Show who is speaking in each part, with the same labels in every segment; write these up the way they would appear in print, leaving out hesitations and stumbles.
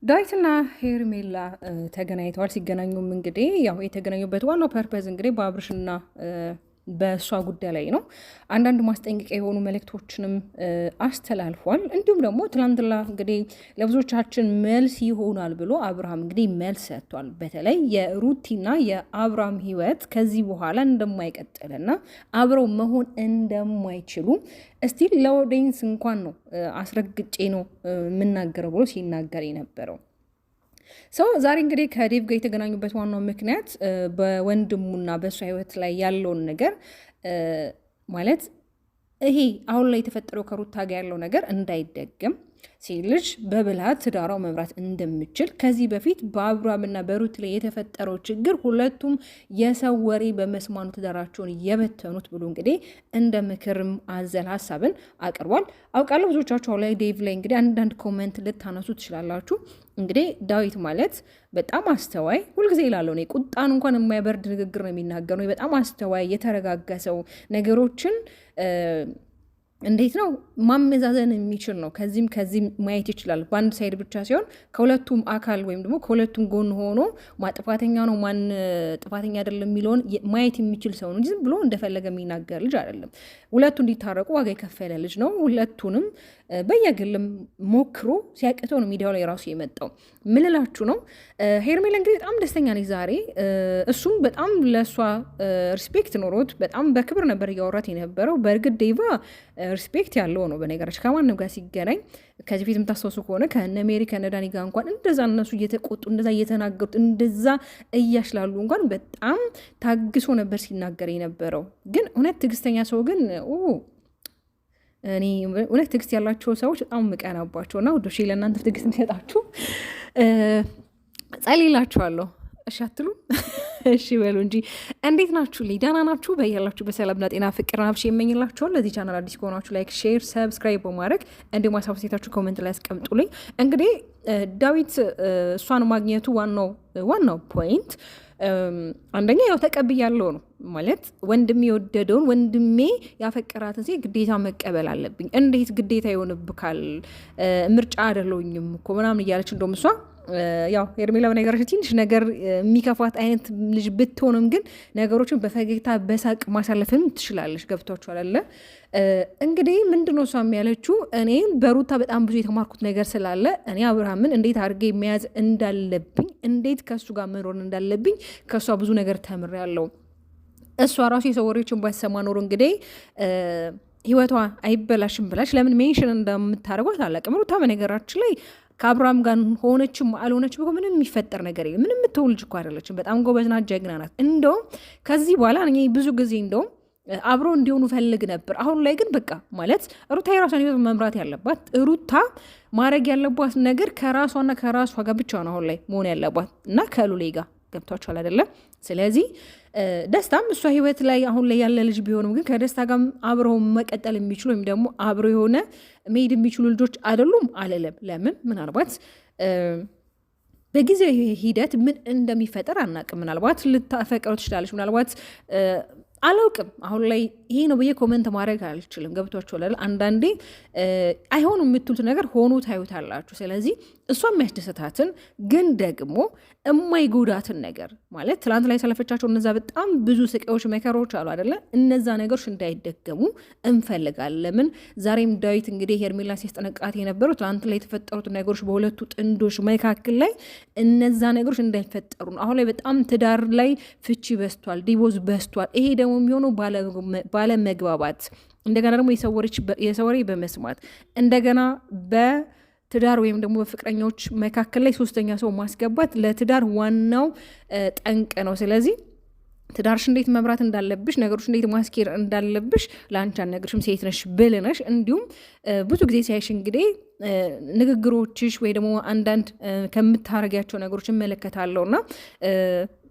Speaker 1: ዳዊትና ሄርሜላ ተገናኝተዋል። ሲገናኙም እንግዲህ ያው የተገናኙበት ዋናው ፐርፐዝ እንግዲህ በአብርሽና በእሷ ጉዳይ ላይ ነው። አንዳንድ ማስጠንቀቂያ የሆኑ መልእክቶችንም አስተላልፏል። እንዲሁም ደግሞ ትናንትና እንግዲህ ለብዙዎቻችን መልስ ይሆናል ብሎ አብርሃም እንግዲህ መልስ ሰጥቷል። በተለይ የሩቲና የአብርሃም ሕይወት ከዚህ በኋላ እንደማይቀጥልና አብረው መሆን እንደማይችሉ እስቲል ለኦዲየንስ እንኳን ነው አስረግጬ ነው የምናገረው ብሎ ሲናገር የነበረው ሰው ዛሬ እንግዲህ ከዴቭ ጋር የተገናኙበት ዋናው ምክንያት በወንድሙና በእሷ ህይወት ላይ ያለውን ነገር ማለት ይሄ አሁን ላይ የተፈጠረው ከሩታ ጋር ያለው ነገር እንዳይደገም ሴት ልጅ በብልሃት ትዳሯ መምራት እንደምችል ከዚህ በፊት በአብርሃምና በሩት ላይ የተፈጠረው ችግር ሁለቱም የሰው ወሬ በመስማኑ ትዳራቸውን የበተኑት ብሎ እንግዲህ እንደ ምክርም አዘል ሀሳብን አቅርቧል። አውቃለሁ ብዙዎቻችሁ ላይ ዴቭ ላይ እንግዲህ አንዳንድ ኮመንት ልታነሱ ትችላላችሁ። እንግዲህ ዳዊት ማለት በጣም አስተዋይ ሁልጊዜ ይላለው እኔ ቁጣን እንኳን የማይበርድ ንግግር ነው የሚናገር ነው። በጣም አስተዋይ የተረጋጋ ሰው ነገሮችን እንዴት ነው ማመዛዘን የሚችል ነው። ከዚህም ማየት ይችላል። በአንድ ሳይድ ብቻ ሲሆን ከሁለቱም አካል ወይም ደግሞ ከሁለቱም ጎን ሆኖ ጥፋተኛ ነው ማን ጥፋተኛ አይደለም የሚለውን ማየት የሚችል ሰው ነው። ዝም ብሎ እንደፈለገ የሚናገር ልጅ አይደለም። ሁለቱ እንዲታረቁ ዋጋ የከፈለ ልጅ ነው። ሁለቱንም በየግልም ሞክሮ ሲያቅተው ነው ሚዲያው ላይ ራሱ የመጣው። ምልላችሁ ነው ሄርሜላ እንግዲህ በጣም ደስተኛ ነች ዛሬ። እሱም በጣም ለእሷ ሪስፔክት ኖሮት በጣም በክብር ነበር እያወራት የነበረው። በእርግጥ ዴቫ ሪስፔክት ያለው ነው በነገራችን ከማንም ጋር ሲገናኝ። ከዚህ ፊት የምታስታውሱ ከሆነ ከነ ሜሪ ከነ ዳኒ ጋር እንኳን እንደዛ እነሱ እየተቆጡ እንደዛ እየተናገሩት እንደዛ እያሽላሉ እንኳን በጣም ታግሶ ነበር ሲናገር የነበረው። ግን እውነት ትዕግስተኛ ሰው ግን እኔ እውነት ትዕግስት ያላቸው ሰዎች በጣም ምቀናባቸው እና ውዶቼ ለእናንተ ትዕግስት እንዲሰጣችሁ ጸልይላችኋለሁ። እሺ አትሉ? እሺ በሉ እንጂ። እንዴት ናችሁ? ደህና ናችሁ? በያላችሁ በሰላምና ጤና ፍቅር ናብሽ የመኝላችኋል። ለዚህ ቻናል አዲስ ከሆናችሁ ላይክ፣ ሼር፣ ሰብስክራይብ በማድረግ እንዲሁም ሀሳብ አስተያየታችሁ ኮሜንት ላይ ያስቀምጡልኝ። እንግዲህ ዳዊት እሷን ማግኘቱ ዋናው ፖይንት አንደኛ ያው ተቀብያለሁ ነው ማለት ወንድሜ የወደደውን ወንድሜ ያፈቀራትን ሴት ግዴታ መቀበል አለብኝ። እንዴት ግዴታ ይሆንብካል? ምርጫ አይደለሁኝም እኮ ምናምን እያለች እንደውም እሷ ያው ሄርሜላ በነገራችን ትንሽ ነገር የሚከፋት አይነት ልጅ ብትሆንም ግን ነገሮችን በፈገግታ በሳቅ ማሳለፍም ትችላለች። ገብቷችኋል አይደለ? እንግዲህ ምንድነው እሷ ያለችው እኔ በሩታ በጣም ብዙ የተማርኩት ነገር ስላለ እኔ አብርሃምን እንዴት አድርጌ መያዝ እንዳለብኝ እንዴት ከእሱ ጋር መኖር እንዳለብኝ ከእሷ ብዙ ነገር ተምሬያለሁ። እሷ ራሱ የሰው ወሬዎችን ባይሰማ ኖሮ እንግዲህ ህይወቷ አይበላሽም ብላች ለምን ሜንሽን እንደምታደርጓት አላውቅም። ሩታ በነገራችን ላይ ከአብርሃም ጋር ሆነችም አልሆነችም እኮ ምንም የሚፈጠር ነገር የለም። ምንም የምትውል ልጅ እኮ አይደለችም። በጣም ጎበዝ ናት፣ ጀግና ናት። እንደውም ከዚህ በኋላ እኔ ብዙ ጊዜ እንደውም አብረው እንዲሆኑ ፈልግ ነበር። አሁን ላይ ግን በቃ ማለት ሩታ የራሷን ህይወት መምራት ያለባት ሩታ ማድረግ ያለባት ነገር ከራሷና ከራሷ ጋር ብቻ ነው አሁን ላይ መሆን ያለባት እና ከሉሌ ጋር ገብቷችኋል አይደለም? ስለዚህ ደስታም እሷ ህይወት ላይ አሁን ላይ ያለ ልጅ ቢሆንም ግን ከደስታ ጋር አብረው መቀጠል የሚችሉ ወይም ደግሞ አብረው የሆነ መሄድ የሚችሉ ልጆች አይደሉም አለለም። ለምን ምናልባት በጊዜ ሂደት ምን እንደሚፈጠር አናውቅም። ምናልባት ልታፈቅረው ትችላለች፣ ምናልባት አላውቅም። አሁን ላይ ይሄ ነው ብዬ ኮመንት ማድረግ አልችልም። ገብቷችኋል? አንዳንዴ አይሆኑ የምትሉት ነገር ሆኖ ታዩታላችሁ። ስለዚህ እሷ የሚያስደስታትን ግን ደግሞ የማይጎዳትን ነገር ማለት ትላንት ላይ ያሳለፈቻቸው እነዛ በጣም ብዙ ስቃዮች፣ መከሮች አሉ አይደለ? እነዛ ነገሮች እንዳይደገሙ እንፈልጋለን። ለምን ዛሬም ዳዊት እንግዲህ ሄርሜላ ሲያስጠነቃት የነበረው ትላንት ላይ የተፈጠሩት ነገሮች በሁለቱ ጥንዶች መካከል ላይ እነዛ ነገሮች እንዳይፈጠሩ ነው። አሁን ላይ በጣም ትዳር ላይ ፍቺ በስቷል፣ ዲቮርስ በስቷል። ይሄ ደግሞ የሚሆነው ባለመግባባት እንደገና ደግሞ የሰው ወሬ በመስማት እንደገና በትዳር ወይም ደግሞ በፍቅረኞች መካከል ላይ ሶስተኛ ሰው ማስገባት ለትዳር ዋናው ጠንቅ ነው። ስለዚህ ትዳርሽ እንዴት መምራት እንዳለብሽ ነገሮች እንዴት ማስኬድ እንዳለብሽ ለአንቺ አልነግርሽም፣ ሴት ነሽ፣ ብል ነሽ። እንዲሁም ብዙ ጊዜ ሲያይሽ እንግዲህ ንግግሮችሽ ወይ ደግሞ አንዳንድ ከምታረጊያቸው ነገሮች እመለከታለሁ እና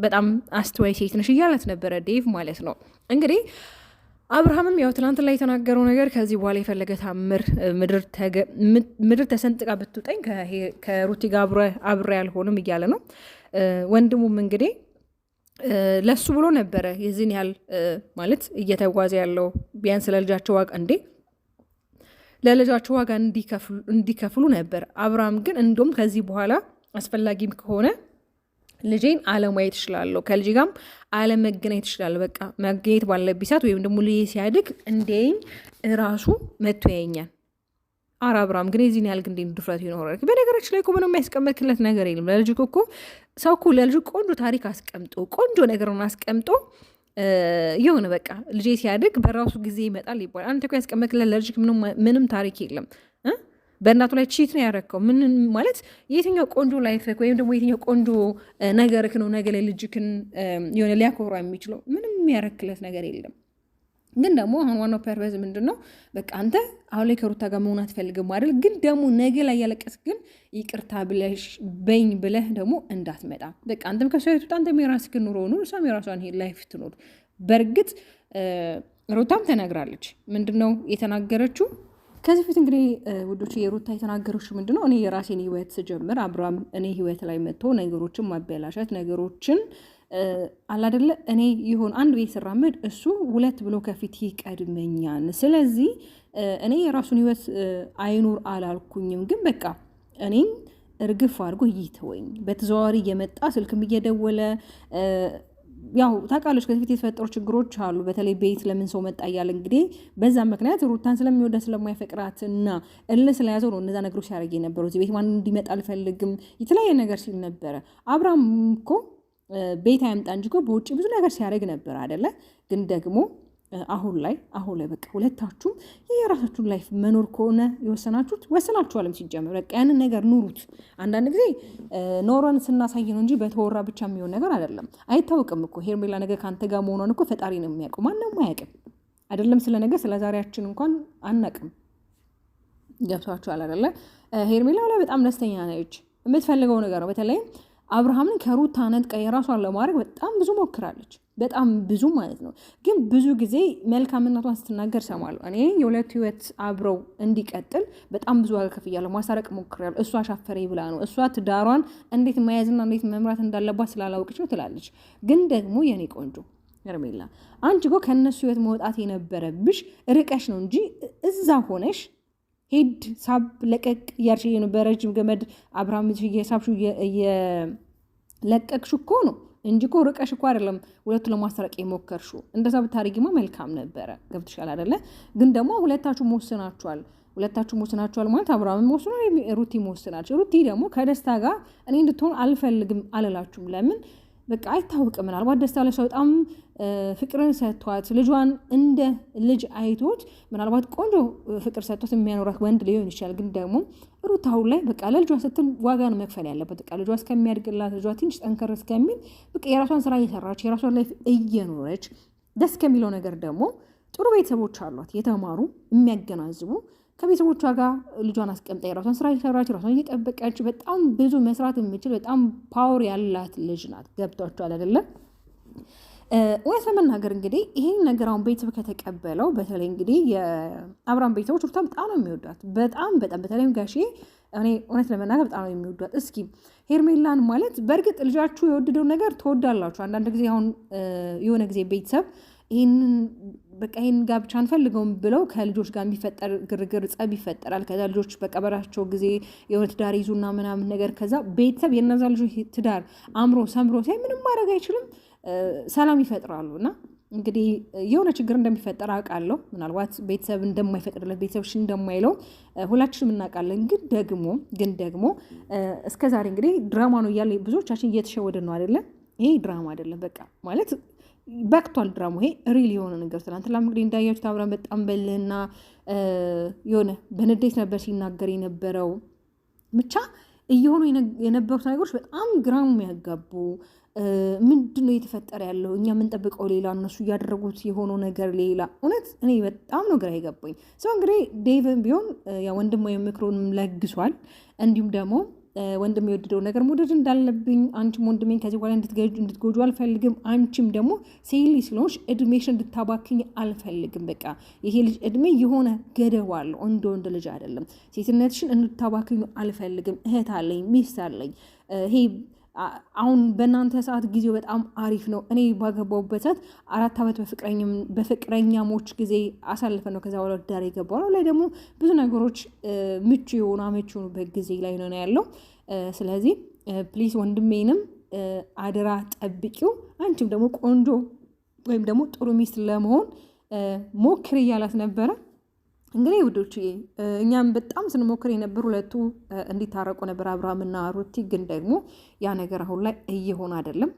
Speaker 1: በጣም አስተዋይ ሴት ነሽ እያለት ነበረ ዴቭ ማለት ነው። እንግዲህ አብርሃምም ያው ትናንት ላይ የተናገረው ነገር ከዚህ በኋላ የፈለገ ታምር ምድር ተሰንጥቃ ብትውጠኝ ከሩቲ ጋር አብሬ አልሆንም እያለ ነው። ወንድሙም እንግዲህ ለሱ ብሎ ነበረ የዚህን ያህል ማለት እየተጓዘ ያለው ቢያንስ ለልጃቸው ዋቅ እንዴ ለልጃቸው ዋጋ እንዲከፍሉ ነበር። አብርሃም ግን እንደውም ከዚህ በኋላ አስፈላጊም ከሆነ ልጄን አለማየት እችላለሁ፣ ከልጅ ጋርም አለመገናኘት እችላለሁ፣ በቃ መገኘት ባለብኝ ሰዓት ወይም ደግሞ ልጄ ሲያድግ እንደኝ ራሱ መጥቶ ያየኛል። አብርሃም ግን የዚህን ያህል ግን ድፍረት ይኖራል? በነገራችን ላይ እኮ ምንም የሚያስቀምጥክለት ነገር የለም። ለልጅ እኮ ሰው እኮ ለልጅ ቆንጆ ታሪክ አስቀምጦ ቆንጆ ነገርን አስቀምጦ የሆነ በቃ ልጄ ሲያድግ በራሱ ጊዜ ይመጣል ይባላል። አንተ እኮ ያስቀምጥክለት ለልጅ ምንም ታሪክ የለም። በእናቱ ላይ ቺት ነው ያረከው። ምን ማለት የትኛው ቆንጆ ላይፍ ወይም ደግሞ የትኛው ቆንጆ ነገርክ ነው ነገ ላይ ልጅክን የሆነ ሊያኮራ የሚችለው? ምንም ያረክለት ነገር የለም። ግን ደግሞ አሁን ዋናው ፐርፐዝ ምንድን ነው? በቃ አንተ አሁን ላይ ከሩታ ጋር መሆን አትፈልግም አይደል? ግን ደግሞ ነገ ላይ ያለቀስ ግን ይቅርታ ብለሽ በኝ ብለህ ደግሞ እንዳትመጣ። በቃ አንተም ከሰው ቤት አንተም የራስህን ኑሮ ኑር፣ እሷም የራሷን ላይፍ ትኖር። በእርግጥ ሩታም ተናግራለች። ምንድን ነው የተናገረችው? ከዚህ ፊት እንግዲህ ውዶች የሩታ የተናገረችው ምንድን ነው? እኔ የራሴን ህይወት ስጀምር አብርሃም እኔ ህይወት ላይ መጥቶ ነገሮችን ማበላሸት ነገሮችን አላደለ እኔ ይሆን አንድ ቤት ስራመድ እሱ ሁለት ብሎ ከፊት ይቀድመኛል። ስለዚህ እኔ የራሱን ህይወት አይኑር አላልኩኝም፣ ግን በቃ እኔን እርግፍ አድርጎ ይተወኝ። በተዘዋዋሪ እየመጣ ስልክም እየደወለ ያው ታውቃለች ከዚህ ፊት የተፈጠሩ ችግሮች አሉ። በተለይ ቤት ለምን ሰው መጣ እያለ እንግዲህ በዛ ምክንያት ሩታን ስለሚወዳ ስለማይፈቅራት እና እልህ ስለያዘው ነው እነዛ ነገሮች ሲያደርግ የነበረው። እዚህ ቤት ማን እንዲመጣ አልፈልግም የተለያየ ነገር ሲል ነበረ። አብርሃም እኮ ቤት አያምጣ እንጂ እኮ በውጭ ብዙ ነገር ሲያደርግ ነበር አይደለ? ግን ደግሞ አሁን ላይ በቃ ሁለታችሁም የራሳችሁን ላይፍ መኖር ከሆነ የወሰናችሁት ወሰናችኋልም። ሲጀምር በቃ ያንን ነገር ኑሩት። አንዳንድ ጊዜ ኖረን ስናሳይ ነው እንጂ በተወራ ብቻ የሚሆን ነገር አይደለም። አይታወቅም እኮ ሄርሜላ ነገር ከአንተ ጋር መሆኗን እኮ ፈጣሪ ነው የሚያውቀው፣ ማንም አያውቅም። አይደለም ስለ ነገር ስለ ዛሬያችን እንኳን አናውቅም። ገብቷችኋል አይደለ? ሄርሜላ ላይ በጣም ደስተኛ ነች። የምትፈልገው ነገር ነው። በተለይ አብርሃምን ከሩታ ነጥቃ የራሷን ለማድረግ በጣም ብዙ ሞክራለች። በጣም ብዙ ማለት ነው። ግን ብዙ ጊዜ መልካምነቷን ስትናገር ሰማለሁ። እኔ የሁለት ህይወት አብረው እንዲቀጥል በጣም ብዙ ዋጋ ከፍያለሁ፣ ማሳረቅ ሞክሬያለሁ። እሷ አሻፈረኝ ብላ ነው። እሷ ትዳሯን እንዴት መያዝና እንዴት መምራት እንዳለባት ስላላወቀች ነው ትላለች። ግን ደግሞ የኔ ቆንጆ ሄርሜላ አንቺ እኮ ከእነሱ ህይወት መውጣት የነበረብሽ ርቀሽ ነው እንጂ እዛ ሆነሽ ሄድ ሳብ ለቀቅ እያልሽ በረጅም ገመድ አብርሃም እየሳብሹ እየለቀቅሽ እኮ ነው እንጂ እኮ ርቀሽ እኮ አይደለም ሁለቱ ለማስታረቅ የሞከርሽው። እንደዛ ብታደርጊማ መልካም ነበረ። ገብትሻል አይደለ? ግን ደግሞ ሁለታችሁ መወስናችኋል ማለት አብርሃም መወስኗል፣ ሩቲ መወስናለች። ሩቲ ደግሞ ከደስታ ጋር እኔ እንድትሆን አልፈልግም አልላችሁም። ለምን በቃ አይታወቅም። ምናልባት ደስታ ለሰው በጣም ፍቅርን ሰጥቷት ልጇን እንደ ልጅ አይቶት ምናልባት ቆንጆ ፍቅር ሰጥቶት የሚያኖራት ወንድ ሊሆን ይችላል። ግን ደግሞ ሩታ አሁን ላይ በቃ ለልጇ ስትል ዋጋ ነው መክፈል ያለበት። በቃ ልጇ እስከሚያድግላት ልጇ ትንሽ ጠንከር እስከሚል በቃ የራሷን ስራ እየሰራች የራሷን ላይፍ እየኖረች ደስ ከሚለው ነገር ደግሞ ጥሩ ቤተሰቦች አሏት፣ የተማሩ የሚያገናዝቡ ከቤተሰቦቿ ጋር ልጇን አስቀምጣ የራሷን ስራ እየሰራች የራሷን እየጠበቀች በጣም ብዙ መስራት የምችል በጣም ፓወር ያላት ልጅ ናት። ገብቷችኋል አይደለም? እውነት ለመናገር እንግዲህ ይህን ነገር አሁን ቤተሰብ ከተቀበለው በተለይ እንግዲህ የአብርሃም ቤተሰቦች ሩታን በጣም ነው የሚወዷት። በጣም በተለይም ጋሼ እኔ እውነት ለመናገር በጣም ነው የሚወዷት። እስኪ ሄርሜላን ማለት በእርግጥ ልጃችሁ የወደደውን ነገር ትወዳላችሁ። አንዳንድ ጊዜ አሁን የሆነ ጊዜ ቤተሰብ ይህን ጋብቻ አንፈልገውም ብለው ከልጆች ጋር የሚፈጠር ግርግር ጸብ ይፈጠራል። ከዛ ልጆች በቀበራቸው ጊዜ የሆነ ትዳር ይዙና ምናምን ነገር ከዛ ቤተሰብ የነዛ ልጆች ትዳር አምሮ ሰምሮ ሳይ ምንም ማድረግ አይችልም፣ ሰላም ይፈጥራሉ። እና እንግዲህ የሆነ ችግር እንደሚፈጠር አውቃለሁ። ምናልባት ቤተሰብ እንደማይፈቅድለት ቤተሰብሽ እንደማይለው ሁላችንም እናውቃለን። ግን ደግሞ እስከዛሬ እንግዲህ ድራማ ነው እያለ ብዙዎቻችን እየተሸወደ ነው አይደለም። ይሄ ድራማ አይደለም። በቃ ማለት በቅቷል ድራማ። ይሄ ሪል የሆነ ነገር ትናንትና እንግዲህ እንዳያችሁት አብርሃም በጣም በልና የሆነ በንዴት ነበር ሲናገር የነበረው። ብቻ እየሆኑ የነበሩት ነገሮች በጣም ግራም የሚያጋቡ ምንድን ነው እየተፈጠረ ያለው? እኛ የምንጠብቀው ሌላ፣ እነሱ እያደረጉት የሆነው ነገር ሌላ። እውነት እኔ በጣም ነው ግራ የገባኝ። ሰው እንግዲህ ዴቭን ቢሆን ወንድም ምክሩንም ለግሷል። እንዲሁም ደግሞ ወንድም የወደደው ነገር መውደድ እንዳለብኝ አንቺም ወንድሜን ከዚህ በኋላ እንድትጎጁ አልፈልግም። አንቺም ደግሞ ሴሊ ስለሆንሽ እድሜሽን እንድታባክኝ አልፈልግም። በቃ ይሄ ልጅ እድሜ የሆነ ገደብ አለው፣ እንደ ወንድ ልጅ አይደለም። ሴትነትሽን እንድታባክኝ አልፈልግም። እህት አለኝ፣ ሚስት አለኝ። ይሄ አሁን በእናንተ ሰዓት ጊዜው በጣም አሪፍ ነው። እኔ ባገባሁበት ሰዓት 4 ዓመት በፍቅረኛሞች ጊዜ አሳልፈን ነው ከዛ በኋላ ዳር የገባው ነው። ላይ ደግሞ ብዙ ነገሮች ምቹ የሆኑ አመቺ የሆኑበት ጊዜ ላይ ነው ያለው። ስለዚህ ፕሊስ ወንድሜንም አደራ ጠብቂው። አንቺም ደግሞ ቆንጆ ወይም ደግሞ ጥሩ ሚስት ለመሆን ሞክር እያላት ነበረ። እንግዲህ ውዶች እኛም በጣም ስንሞክር የነበሩ ሁለቱ እንዲታረቁ ነበር አብርሃምና ሩቲ። ግን ደግሞ ያ ነገር አሁን ላይ እየሆነ አይደለም።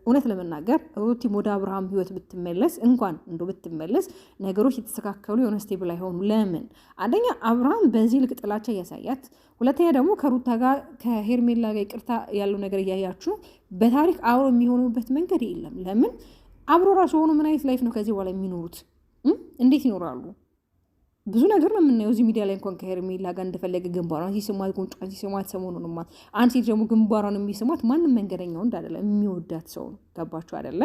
Speaker 1: እውነት ለመናገር ሩቲም ወደ አብርሃም ህይወት ብትመለስ እንኳን ብትመለስ ነገሮች የተስተካከሉ የሆነ ስቴብል አይሆኑ። ለምን? አንደኛ አብርሃም በዚህ ልክ ጥላቻ እያሳያት፣ ሁለተኛ ደግሞ ከሩታ ጋር ከሄርሜላ ጋር ይቅርታ ያለው ነገር እያያችሁ በታሪክ አብሮ የሚሆኑበት መንገድ የለም። ለምን? አብሮ ራሱ ሆኖ ምን አይነት ላይፍ ነው ከዚህ በኋላ የሚኖሩት? እንዴት ይኖራሉ? ብዙ ነገር ነው የምናየው እዚህ ሚዲያ ላይ። እንኳን ከሄርሜላ ጋር እንደፈለገ ግንባሯን ሲስሟት፣ ጉንጯን ሲስሟት፣ ሰሞኑን ማት አንድ ሴት ደግሞ ግንባሯን የሚስሟት ማንም መንገደኛው እንዳደለ የሚወዳት ሰው ነው። ገባችሁ አይደለ?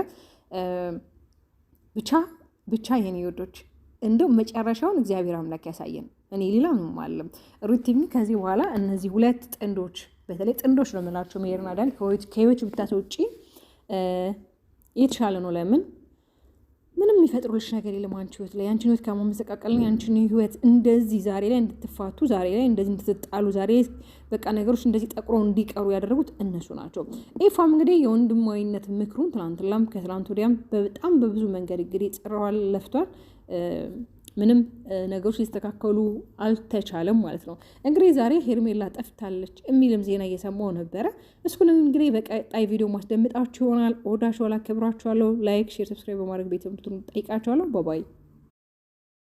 Speaker 1: ብቻ የኔ ወዶች እንደው መጨረሻውን እግዚአብሔር አምላክ ያሳየን። እኔ ሌላ ምንም አለም። ሩቲም ከዚህ በኋላ እነዚህ ሁለት ጥንዶች፣ በተለይ ጥንዶች ነው የምላቸው ሜርና ዳኒ ከህይወት ብታስወጪ የተሻለ ነው። ለምን? ምንም የሚፈጥሩልሽ ነገር የለም አንቺ ህይወት ላይ። አንቺን ህይወት ከማመሰቃቀል አንቺን ህይወት እንደዚህ ዛሬ ላይ እንድትፋቱ፣ ዛሬ ላይ እንደዚህ እንድትጣሉ፣ ዛሬ በቃ ነገሮች እንደዚህ ጠቁሮ እንዲቀሩ ያደረጉት እነሱ ናቸው። ኤፋም እንግዲህ የወንድማዊነት ምክሩን ትናንትላም ከትናንት ወዲያም በጣም በብዙ መንገድ እንግዲህ ጽረዋል፣ ለፍቷል። ምንም ነገሮች ሊስተካከሉ አልተቻለም ማለት ነው። እንግዲህ ዛሬ ሄርሜላ ጠፍታለች የሚልም ዜና እየሰማው ነበረ። እስኩንም እንግዲህ በቀጣይ ቪዲዮ ማስደምጣችሁ ይሆናል። ወዳችኋለሁ፣ አከብራችኋለሁ። ላይክ፣ ሼር፣ ሰብስክራይብ በማድረግ ቤተሰብ እንድትሆኑ ጠይቃችኋለሁ። ባባይ